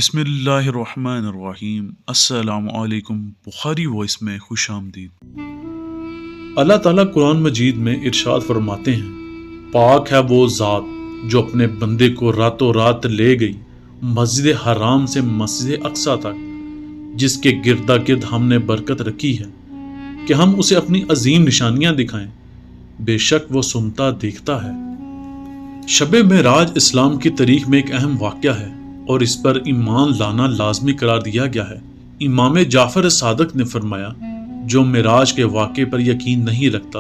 بسم اللہ الرحمن الرحیم۔ السلام علیکم۔ بخاری وائس میں خوش آمدید۔ اللہ تعالیٰ قرآن مجید میں ارشاد فرماتے ہیں، پاک ہے وہ ذات جو اپنے بندے کو راتوں رات لے گئی مسجد حرام سے مسجد اقصی تک، جس کے گردا گرد ہم نے برکت رکھی ہے کہ ہم اسے اپنی عظیم نشانیاں دکھائیں۔ بے شک وہ سنتا دیکھتا ہے۔ شب معراج اسلام کی تاریخ میں ایک اہم واقعہ ہے اور اس پر ایمان لانا لازمی قرار دیا گیا ہے۔ امام جعفر صادق نے فرمایا، جو معراج کے واقعے پر یقین نہیں رکھتا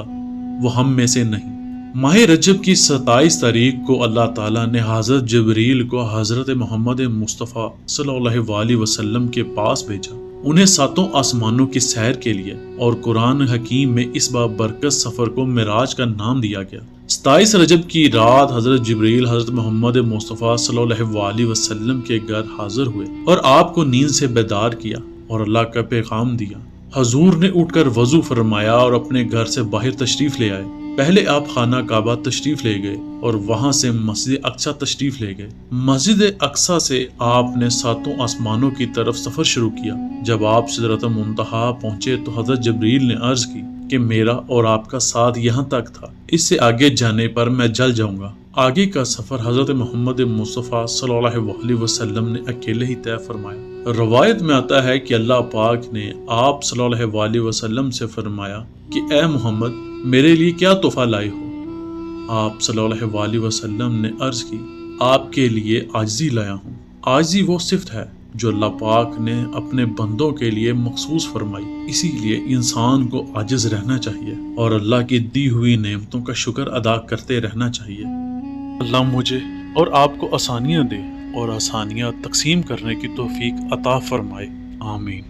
وہ ہم میں سے نہیں۔ ماہ رجب کی 27 تاریخ کو اللہ تعالیٰ نے حضرت جبریل کو حضرت محمد مصطفیٰ صلی اللہ علیہ وسلم کے پاس بھیجا، انہیں 7 آسمانوں کی سیر کے لیے، اور قرآن حکیم میں اس بابرکت سفر کو معراج کا نام دیا گیا۔ 27 رجب کی رات حضرت جبریل حضرت محمد مصطفیٰ صلی اللہ علیہ وسلم کے گھر حاضر ہوئے اور آپ کو نیند سے بیدار کیا اور اللہ کا پیغام دیا۔ حضور نے اٹھ کر وضو فرمایا اور اپنے گھر سے باہر تشریف لے آئے۔ پہلے آپ خانہ کعبہ تشریف لے گئے اور وہاں سے مسجد اقصی تشریف لے گئے۔ مسجد اقصی سے آپ نے 7 آسمانوں کی طرف سفر شروع کیا۔ جب آپ سدرۃ منتہا پہنچے تو حضرت جبریل نے عرض کی کہ میرا اور آپ کا ساتھ یہاں تک تھا، اس سے آگے جانے پر میں جل جاؤں گا۔ آگے کا سفر حضرت محمد مصطفیٰ صلی اللہ علیہ وسلم نے اکیلے ہی طے فرمایا۔ روایت میں آتا ہے کہ اللہ پاک نے آپ صلی اللہ علیہ وسلم سے فرمایا کہ اے محمد، میرے لیے کیا تحفہ لائے ہو؟ آپ صلی اللہ علیہ وسلم نے عرض کی، آپ کے لیے عاجزی لایا ہوں۔ عاجزی وہ صفت ہے جو اللہ پاک نے اپنے بندوں کے لیے مخصوص فرمائی، اسی لیے انسان کو عاجز رہنا چاہیے اور اللہ کی دی ہوئی نعمتوں کا شکر ادا کرتے رہنا چاہیے۔ اللہ مجھے اور آپ کو آسانیاں دے اور آسانیاں تقسیم کرنے کی توفیق عطا فرمائے، آمین۔